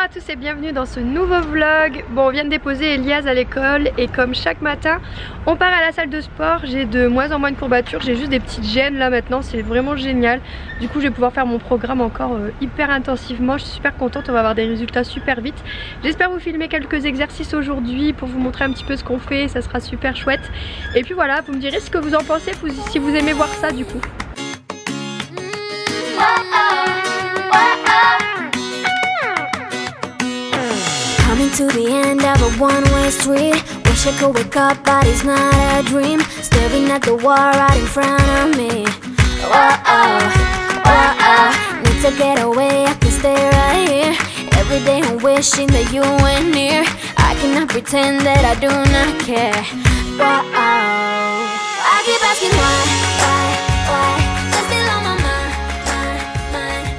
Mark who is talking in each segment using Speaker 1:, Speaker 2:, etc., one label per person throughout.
Speaker 1: Bonjour à tous et bienvenue dans ce nouveau vlog. Bon, on vient de déposer Elias à l'école et comme chaque matin on part à la salle de sport. J'ai de moins en moins de courbatures, j'ai juste des petites gênes là maintenant, c'est vraiment génial. Du coup je vais pouvoir faire mon programme encore hyper intensivement. Je suis super contente, on va avoir des résultats super vite. J'espère vous filmer quelques exercices aujourd'hui pour vous montrer un petit peu ce qu'on fait, ça sera super chouette. Et puis voilà, vous me direz ce que vous en pensez, si vous aimez voir ça du coup.
Speaker 2: Coming to the end of a one-way street. Wish I could wake up, but it's not a dream. Staring at the wall right in front of me. Need to get away, I can stay right here. Every day I'm wishing that you were near. I cannot pretend that I do not care. I keep asking why? You're still on my mind.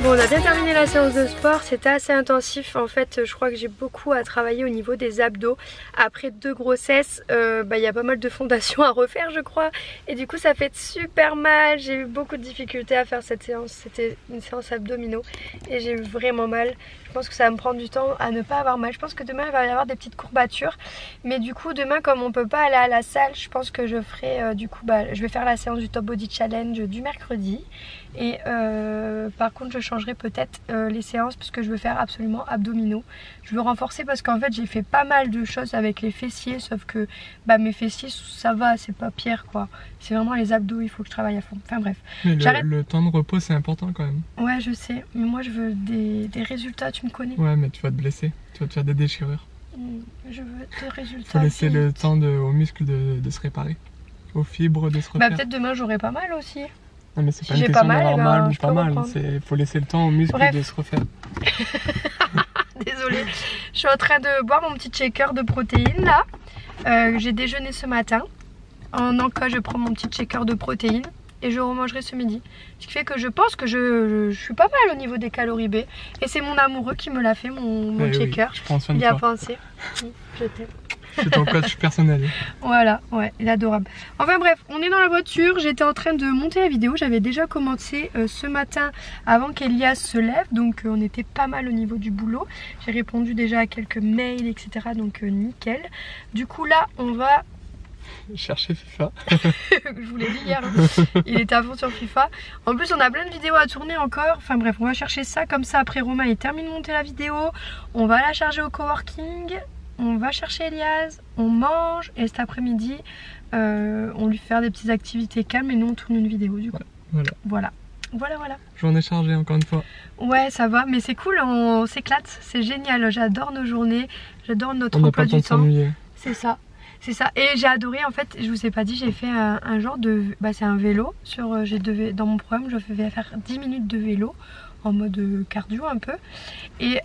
Speaker 1: Bon, on a bien terminé la séance de sport, c'était assez intensif. En fait, je crois que j'ai beaucoup à travailler au niveau des abdos. Après 2 grossesses, y a pas mal de fondations à refaire je crois. Et du coup ça fait super mal, j'ai eu beaucoup de difficultés à faire cette séance. C'était une séance abdominaux et j'ai eu vraiment mal. Je pense que ça va me prendre du temps à ne pas avoir mal. Je pense que demain il va y avoir des petites courbatures. Mais du coup demain comme on peut pas aller à la salle, je pense que je ferai je vais faire la séance du Top Body Challenge du mercredi. Et par contre je changerai peut-être les séances parce que je veux faire absolument abdominaux. Je veux renforcer parce qu'en fait j'ai fait pas mal de choses avec les fessiers, sauf que mes fessiers ça va, c'est pas pire quoi. C'est vraiment les abdos, il faut que je travaille à fond. Enfin bref.
Speaker 3: Mais le temps de repos c'est important quand même.
Speaker 1: Ouais je sais, mais moi je veux des résultats, tu me connais.
Speaker 3: Ouais mais tu vas te blesser, tu vas te faire des déchirures.
Speaker 1: Je veux des résultats.
Speaker 3: Faut laisser
Speaker 1: vite.
Speaker 3: le temps aux muscles de se réparer, aux fibres de se refaire.
Speaker 1: Peut-être demain j'aurai pas mal aussi.
Speaker 3: Non mais c'est pas
Speaker 1: Si
Speaker 3: une
Speaker 1: j'ai
Speaker 3: question
Speaker 1: pas mal,
Speaker 3: d'avoir mal ou
Speaker 1: je
Speaker 3: pas
Speaker 1: peux
Speaker 3: mal,
Speaker 1: reprendre.
Speaker 3: faut laisser le temps aux muscles
Speaker 1: Bref.
Speaker 3: de se refaire.
Speaker 1: Désolée, je suis en train de boire mon petit shaker de protéines là. J'ai déjeuné ce matin. En encas je prends mon petit shaker de protéines et je remangerai ce midi. Ce qui fait que je pense que je suis pas mal au niveau des calories B. Et c'est mon amoureux qui me l'a fait, mon shaker.
Speaker 3: Oui, je prends soin de
Speaker 1: Il y a
Speaker 3: toi.
Speaker 1: pensé. Je t'aime.
Speaker 3: C'est ton coach personnel.
Speaker 1: Voilà, ouais, il est adorable. Enfin bref, on est dans la voiture, j'étais en train de monter la vidéo, j'avais déjà commencé ce matin avant qu'Elias se lève, donc on était pas mal au niveau du boulot. J'ai répondu déjà à quelques mails, etc. Donc nickel. Du coup là, on va...
Speaker 3: Chercher FIFA.
Speaker 1: Je vous l'ai dit hier, hein. Il était à fond sur FIFA. En plus on a plein de vidéos à tourner encore. Enfin bref, on va chercher ça, comme ça après Romain il termine de monter la vidéo. On va la charger au coworking. On va chercher Elias, on mange et cet après-midi on lui fait des petites activités calmes et nous on tourne une vidéo du coup. Voilà.
Speaker 3: Journée chargée encore une fois.
Speaker 1: Ouais ça va, mais c'est cool, on s'éclate, c'est génial, j'adore nos journées, j'adore notre
Speaker 3: On n'a
Speaker 1: emploi
Speaker 3: pas le
Speaker 1: du
Speaker 3: temps de
Speaker 1: temps.
Speaker 3: s'ennuyer.
Speaker 1: C'est ça. C'est ça, et j'ai adoré en fait, je vous ai pas dit, j'ai fait un genre de... c'est un vélo, dans mon programme je vais faire 10 minutes de vélo en mode cardio un peu. Et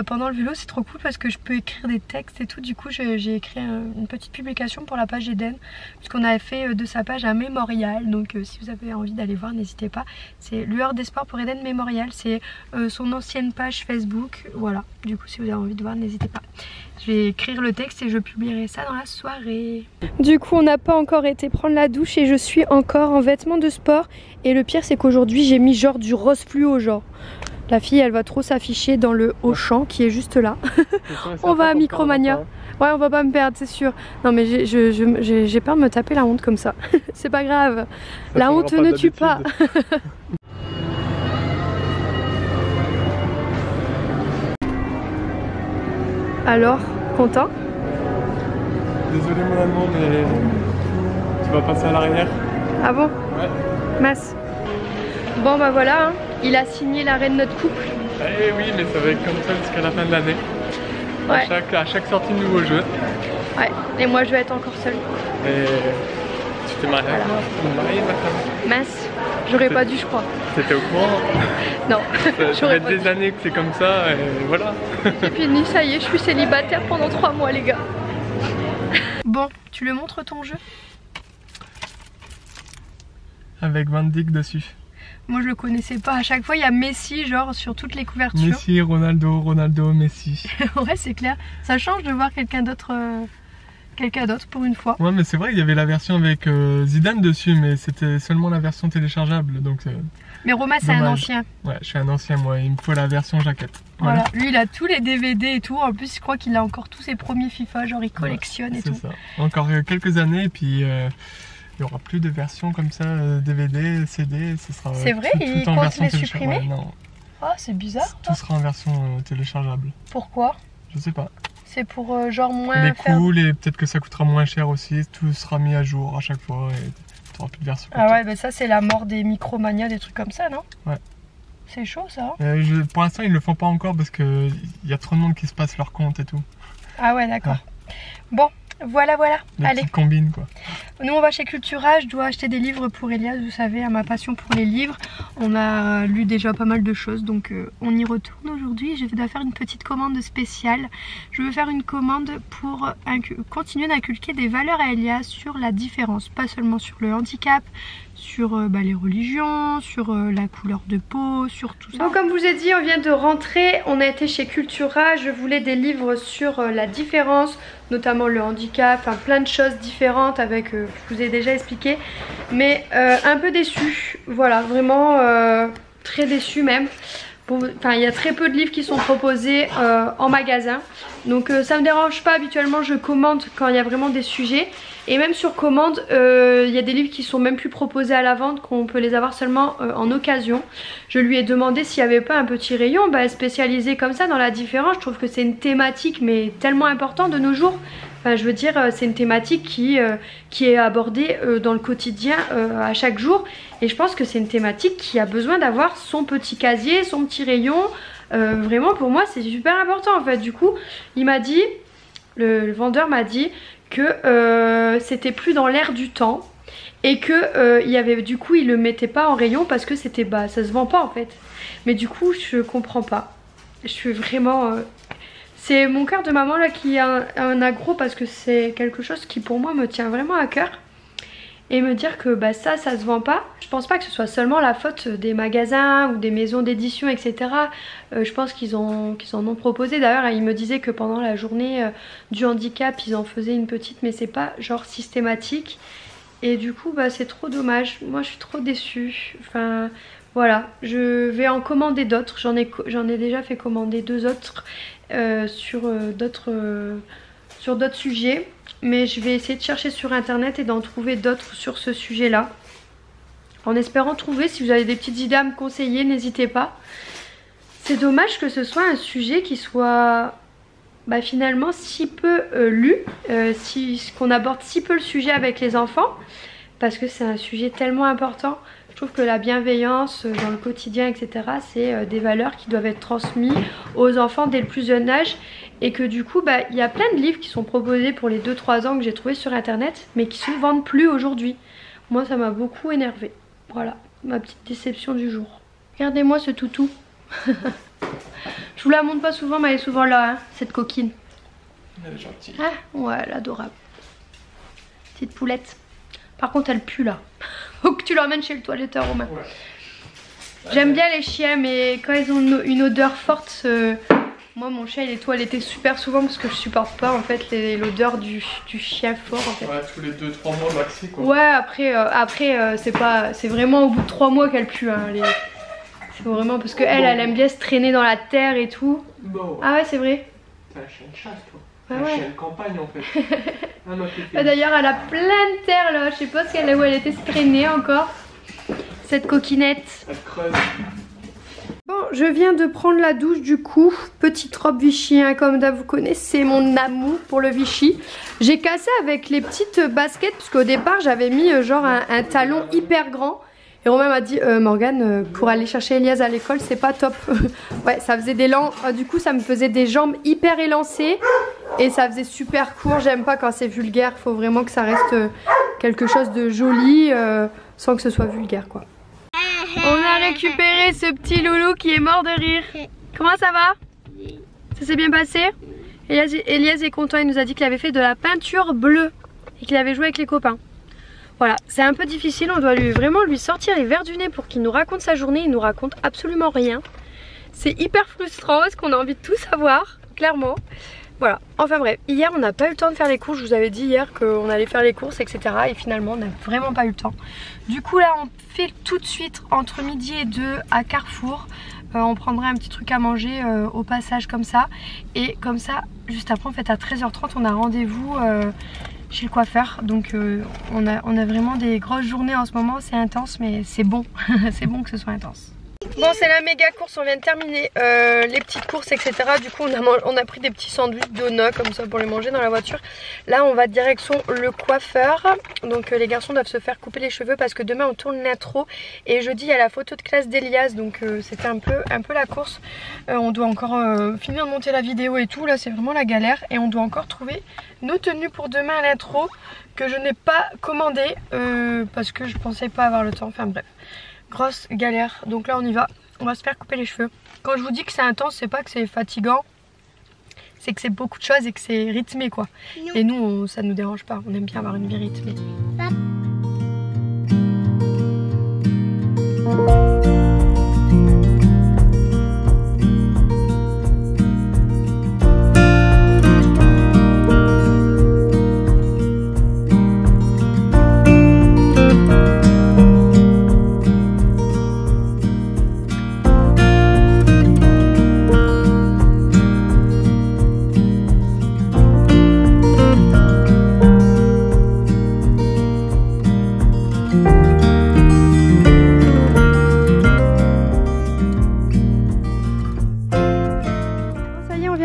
Speaker 1: pendant le vélo c'est trop cool parce que je peux écrire des textes et tout. Du coup j'ai écrit une petite publication pour la page Eden, puisqu'on avait fait de sa page un mémorial. Donc si vous avez envie d'aller voir, n'hésitez pas. C'est Lueur des Sports pour Eden Mémorial, c'est son ancienne page Facebook. Voilà, du coup si vous avez envie de voir, n'hésitez pas. Je vais écrire le texte et je publierai ça dans la soirée. Du coup on n'a pas encore été prendre la douche et je suis encore en vêtements de sport. Et le pire c'est qu'aujourd'hui j'ai mis genre du rose fluo genre. La fille elle va trop s'afficher dans le Auchan qui est juste là. On va à Micromania. Ouais on va pas me perdre c'est sûr. Non mais j'ai peur de me taper la honte comme ça. C'est pas grave. La honte ne tue pas. Alors, content?
Speaker 3: Désolé mon allemand mais tu vas passer à l'arrière.
Speaker 1: Ah bon?
Speaker 3: Ouais.
Speaker 1: Mince. Bon bah voilà, hein. Il a signé l'arrêt de notre couple.
Speaker 3: Eh oui mais ça va être comme ça jusqu'à la fin de l'année.
Speaker 1: Ouais.
Speaker 3: À chaque sortie de nouveau jeu.
Speaker 1: Ouais, et moi je vais être encore seule.
Speaker 3: Et tu t'es mariée avec moi? Tu t'es mariée ma femme?
Speaker 1: Mince, j'aurais pas dû je crois.
Speaker 3: T'étais au courant?
Speaker 1: Non,
Speaker 3: Ça fait des années que c'est comme ça et voilà.
Speaker 1: C'est fini, ça y est, je suis célibataire pendant 3 mois les gars. Bon, tu le montres ton jeu?
Speaker 3: Avec Van Dijk dessus.
Speaker 1: Moi je le connaissais pas, à chaque fois il y a Messi genre sur toutes les couvertures.
Speaker 3: Messi, Ronaldo, Messi.
Speaker 1: Ouais c'est clair, ça change de voir quelqu'un d'autre quelqu'un d'autre pour une fois.
Speaker 3: Ouais, mais c'est vrai, il y avait la version avec Zidane dessus, mais c'était seulement la version téléchargeable. Donc,
Speaker 1: mais Romain, c'est un ancien.
Speaker 3: Ouais, je suis un ancien, moi. Il me faut la version jaquette.
Speaker 1: Voilà. Lui, il a tous les DVD et tout. En plus, je crois qu'il a encore tous ses premiers FIFA. Genre, il collectionne et tout.
Speaker 3: C'est ça. Encore quelques années, et puis il n'y aura plus de versions comme ça, DVD, CD.
Speaker 1: C'est vrai, il compte les supprimer?
Speaker 3: Non.
Speaker 1: Ah, c'est bizarre.
Speaker 3: Tout sera en version téléchargeable.
Speaker 1: Pourquoi?
Speaker 3: Je sais pas.
Speaker 1: C'est pour genre moins.
Speaker 3: Les cool, et peut-être que ça coûtera moins cher aussi. Tout sera mis à jour à chaque fois. Et tu n'auras plus de version.
Speaker 1: Ah ouais, bah ça, c'est la mort des Micromania, des trucs comme ça, non?
Speaker 3: Ouais.
Speaker 1: C'est chaud ça.
Speaker 3: Pour l'instant, ils le font pas encore parce qu'il y a trop de monde qui se passe leur compte et tout.
Speaker 1: Ah ouais, d'accord. Bon, voilà.
Speaker 3: Allez. Petites combines quoi.
Speaker 1: Nous on va chez Cultura, je dois acheter des livres pour Elias, vous savez, à ma passion pour les livres. On a lu déjà pas mal de choses, donc on y retourne aujourd'hui. Je dois faire une petite commande spéciale. Je veux faire une commande pour continuer d'inculquer des valeurs à Elias sur la différence, pas seulement sur le handicap, sur les religions, sur la couleur de peau, sur tout ça. Donc comme je vous ai dit, on vient de rentrer, on a été chez Cultura, je voulais des livres sur la différence, notamment le handicap, enfin plein de choses différentes avec, je vous ai déjà expliqué, mais un peu déçue, voilà, vraiment très déçue même. Enfin, il y a très peu de livres qui sont proposés en magasin, donc ça me dérange pas. Habituellement je commande quand il y a vraiment des sujets, et même sur commande il y a des livres qui sont même plus proposés à la vente, qu'on peut les avoir seulement en occasion. Je lui ai demandé s'il n'y avait pas un petit rayon spécialisé comme ça dans la différence. Je trouve que c'est une thématique mais tellement importante de nos jours. Enfin, je veux dire, c'est une thématique qui est abordée dans le quotidien à chaque jour, et je pense que c'est une thématique qui a besoin d'avoir son petit casier, son petit rayon. Vraiment pour moi c'est super important en fait. Du coup il m'a dit, le vendeur m'a dit que c'était plus dans l'air du temps, et que il y avait, du coup il le mettait pas en rayon parce que c'était ça se vend pas en fait. Mais du coup je comprends pas, je suis vraiment c'est mon cœur de maman là qui a un aggro, parce que c'est quelque chose qui pour moi me tient vraiment à cœur. Et me dire que ça se vend pas, je pense pas que ce soit seulement la faute des magasins ou des maisons d'édition, etc. Je pense qu'ils en ont proposé. D'ailleurs il me disait que pendant la journée du handicap ils en faisaient une petite, mais c'est pas genre systématique. Et du coup c'est trop dommage, moi je suis trop déçue. Enfin voilà, je vais en commander d'autres, j'en ai déjà fait commander 2 autres sur d'autres sujets. Mais je vais essayer de chercher sur internet et d'en trouver d'autres sur ce sujet là, en espérant trouver. Si vous avez des petites idées à me conseiller, n'hésitez pas. C'est dommage que ce soit un sujet qui soit finalement si peu lu, qu'on aborde si peu le sujet avec les enfants, parce que c'est un sujet tellement important. Je trouve que la bienveillance dans le quotidien, etc., c'est des valeurs qui doivent être transmises aux enfants dès le plus jeune âge. Et que du coup, il y a plein de livres qui sont proposés pour les 2-3 ans que j'ai trouvé sur internet, mais qui se vendent plus aujourd'hui. Moi, ça m'a beaucoup énervée. Voilà, ma petite déception du jour. Regardez-moi ce toutou. Je vous la montre pas souvent, mais elle est souvent là, hein, cette coquine.
Speaker 3: Elle est gentille.
Speaker 1: Ah, ouais, elle est adorable. Petite poulette. Par contre, elle pue là. Faut que tu l'emmènes chez le toiletteur, Romain. Ouais. J'aime bien les chiens, mais quand ils ont une odeur forte... Moi mon chien il est toiletté super souvent parce que je supporte pas en fait l'odeur du chien fort en fait. Ouais,
Speaker 3: tous les 2-3 mois maxi quoi.
Speaker 1: Ouais, après c'est vraiment au bout de 3 mois qu'elle pue hein, c'est vraiment parce que elle aime bien se traîner dans la terre et tout. Bon. Ah ouais, c'est vrai.
Speaker 3: T'es un chien de chasse toi. Un chien de campagne en fait.
Speaker 1: D'ailleurs elle a plein de terre là, je sais pas où elle était se traîner encore. Cette coquinette.
Speaker 3: Elle creuse.
Speaker 1: Bon, je viens de prendre la douche du coup, petite robe Vichy, hein, comme vous connaissez mon amour pour le Vichy. J'ai cassé avec les petites baskets parce qu'au départ j'avais mis genre un talon hyper grand. Et Romain m'a dit Morgane, pour aller chercher Elias à l'école c'est pas top. Ouais, ça faisait du coup ça me faisait des jambes hyper élancées et ça faisait super court. J'aime pas quand c'est vulgaire, faut vraiment que ça reste quelque chose de joli sans que ce soit vulgaire quoi. On a récupéré ce petit loulou qui est mort de rire. Comment ça va? Ça s'est bien passé? Elias est content, il nous a dit qu'il avait fait de la peinture bleue et qu'il avait joué avec les copains. Voilà, c'est un peu difficile, on doit vraiment lui sortir les verres du nez pour qu'il nous raconte sa journée. Il nous raconte absolument rien. C'est hyper frustrant parce qu'on a envie de tout savoir, clairement. Voilà, enfin bref, hier on n'a pas eu le temps de faire les courses, je vous avais dit hier qu'on allait faire les courses etc. Et finalement on n'a vraiment pas eu le temps. Du coup là on fait tout de suite entre midi et 2 à Carrefour. On prendrait un petit truc à manger au passage comme ça. Et comme ça, juste après en fait à 13h30 on a rendez-vous chez le coiffeur. Donc on a vraiment des grosses journées en ce moment, c'est intense mais c'est bon, c'est bon que ce soit intense. Bon c'est la méga course, on vient de terminer les petites courses etc. Du coup on a pris des petits sandwichs donuts comme ça pour les manger dans la voiture. Là on va direction le coiffeur. Donc les garçons doivent se faire couper les cheveux parce que demain on tourne l'intro. Et jeudi il y a la photo de classe d'Elias. Donc c'était un peu la course. On doit encore finir de monter la vidéo et tout. Là c'est vraiment la galère. Et on doit encore trouver nos tenues pour demain à l'intro que je n'ai pas commandé parce que je pensais pas avoir le temps. Enfin bref. Grosse galère, donc là on y va, on va se faire couper les cheveux. Quand je vous dis que c'est intense, c'est pas que c'est fatigant, c'est que c'est beaucoup de choses et que c'est rythmé quoi. Non. Et nous ça nous dérange pas, on aime bien avoir une vie rythmée.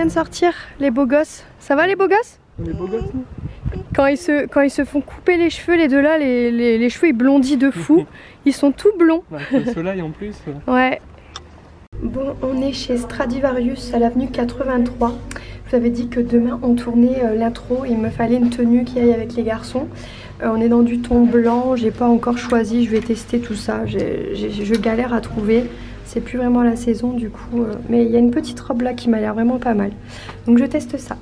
Speaker 1: Sortir les beaux gosses. Ça va les beaux gosses?
Speaker 3: Les beaux gosses, non?
Speaker 1: Quand ils se font couper les cheveux, les deux là, les cheveux ils blondissent de fou. Ils sont tout blonds.
Speaker 3: Avec le soleil en plus.
Speaker 1: Ouais. Bon, on est chez Stradivarius à l'avenue 83. Je vous avais dit que demain on tournait l'intro et il me fallait une tenue qui aille avec les garçons. On est dans du ton blanc, j'ai pas encore choisi, je vais tester tout ça. Je galère à trouver. C'est plus vraiment la saison du coup, mais il y a une petite robe là qui m'a l'air vraiment pas mal. Donc je teste ça.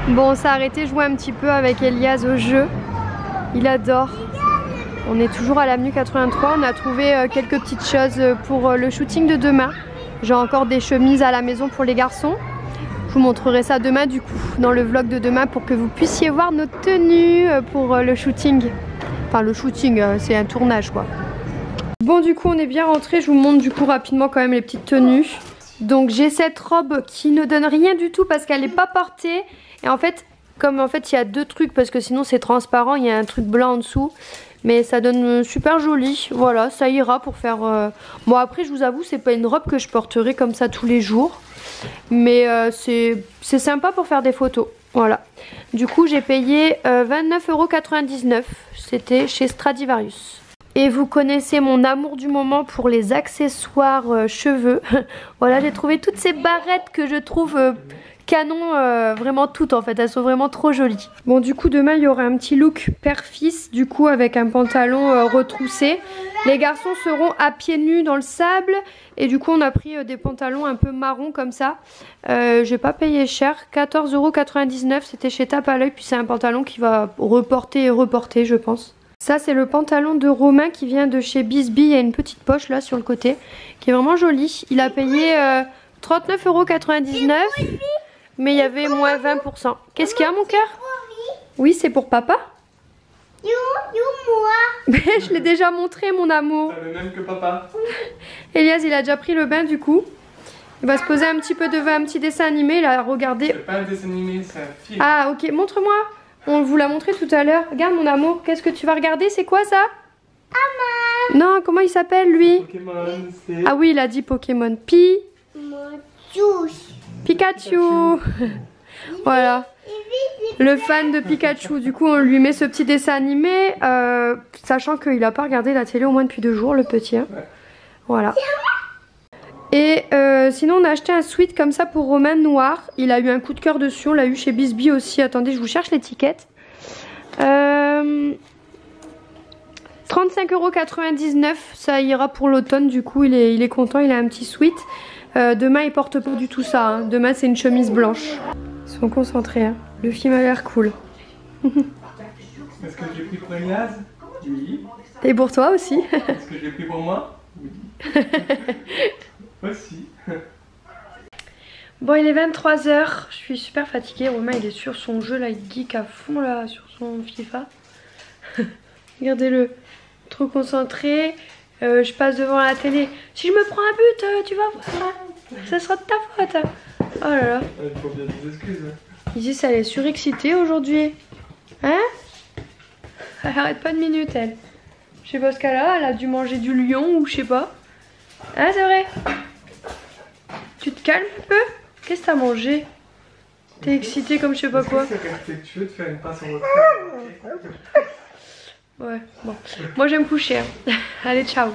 Speaker 1: Bon, on s'est arrêté jouer un petit peu avec Elias au jeu. Il adore. On est toujours à l'avenue 83. On a trouvé quelques petites choses pour le shooting de demain. J'ai encore des chemises à la maison pour les garçons. Je vous montrerai ça demain du coup, dans le vlog de demain pour que vous puissiez voir nos tenues pour le shooting. Enfin le shooting, c'est un tournage quoi. Bon du coup on est bien rentré, je vous montre du coup rapidement quand même les petites tenues. Donc j'ai cette robe qui ne donne rien du tout parce qu'elle n'est pas portée. Et en fait, comme en fait il y a deux trucs parce que sinon c'est transparent, il y a un truc blanc en dessous. Mais ça donne super joli, voilà, ça ira pour faire... Bon après je vous avoue c'est pas une robe que je porterai comme ça tous les jours. Mais c'est sympa pour faire des photos, voilà. Du coup j'ai payé 29,99 €, c'était chez Stradivarius. Et vous connaissez mon amour du moment pour les accessoires cheveux. Voilà, j'ai trouvé toutes ces barrettes que je trouve canon, vraiment toutes en fait, elles sont vraiment trop jolies. Bon du coup demain il y aura un petit look père-fils du coup avec un pantalon retroussé. Les garçons seront à pieds nus dans le sable et du coup on a pris des pantalons un peu marron comme ça. J'ai pas payé cher, 14,99 €, c'était chez Tape à l'œil, puis c'est un pantalon qui va reporter et reporter je pense. Ça c'est le pantalon de Romain qui vient de chez Bisbee, il y a une petite poche là sur le côté qui est vraiment jolie. Il a payé 39,99 €, mais il y avait moins 20%. Qu'est-ce qu'il y a mon cœur? Oui c'est pour papa. Mais je l'ai déjà montré mon amour.
Speaker 3: C'est le même que papa.
Speaker 1: Elias il a déjà pris le bain du coup. Il va se poser un petit peu devant un petit dessin animé, il a regardé.
Speaker 3: C'est pas un dessin animé, c'est un film.
Speaker 1: Ah ok, montre-moi. On vous l'a montré tout à l'heure. Regarde mon amour, qu'est-ce que tu vas regarder? C'est quoi ça? Non, comment il s'appelle lui?
Speaker 3: Pokémon, c'est...
Speaker 1: Ah oui, il a dit Pokémon. Pikachu. Voilà. Le fan de Pikachu. Du coup, on lui met ce petit dessin animé, sachant qu'il n'a pas regardé la télé au moins depuis 2 jours, le petit. Hein. Voilà. Et sinon on a acheté un sweat comme ça pour Romain noir. Il a eu un coup de cœur dessus, on l'a eu chez Bisbee aussi. Attendez, je vous cherche l'étiquette. 35,99 €, ça ira pour l'automne. Du coup il est content, il a un petit sweat. Demain il porte pas du tout ça, hein. Demain c'est une chemise blanche. Ils sont concentrés, hein. Le film a l'air cool.
Speaker 3: Est-ce que j'ai pris pour Elias? Oui.
Speaker 1: Et pour toi aussi.
Speaker 3: Est-ce que j'ai pris pour moi? Oui. Aussi.
Speaker 1: Bon, il est 23 h, je suis super fatiguée. Romain il est sur son jeu là, il geek à fond là sur son FIFA. Regardez-le, trop concentré. Je passe devant la télé. Si je me prends un but, tu vas voir, ça sera de ta faute. Oh là là.
Speaker 3: Il faut bien des excuses.
Speaker 1: Isis elle est surexcitée aujourd'hui. Hein? Elle arrête pas de minute elle. Je sais pas ce qu'elle a dû manger du lion ou je sais pas. Hein, c'est vrai? Tu te calmes un peu? Qu'est-ce que t'as mangé? T'es excitée comme je sais pas quoi.
Speaker 3: C'est respectueux de faire une passe en retrait.
Speaker 1: Ouais, bon. Moi je vais me coucher. Hein. Allez, ciao.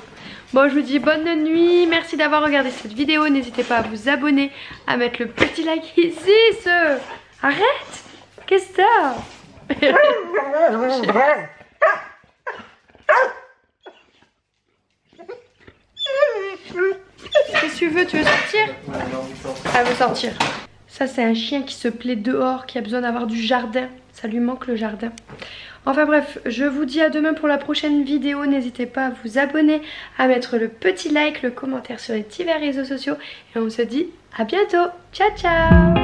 Speaker 1: Bon, je vous dis bonne nuit. Merci d'avoir regardé cette vidéo. N'hésitez pas à vous abonner, à mettre le petit like ici. Arrête! Qu'est-ce que t'as? Qu'est-ce que tu veux? Tu veux sortir? Elle veut sortir. Ça c'est un chien qui se plaît dehors, qui a besoin d'avoir du jardin. Ça lui manque le jardin. Enfin bref, je vous dis à demain pour la prochaine vidéo. N'hésitez pas à vous abonner, à mettre le petit like, le commentaire sur les divers réseaux sociaux. Et on se dit à bientôt. Ciao ciao.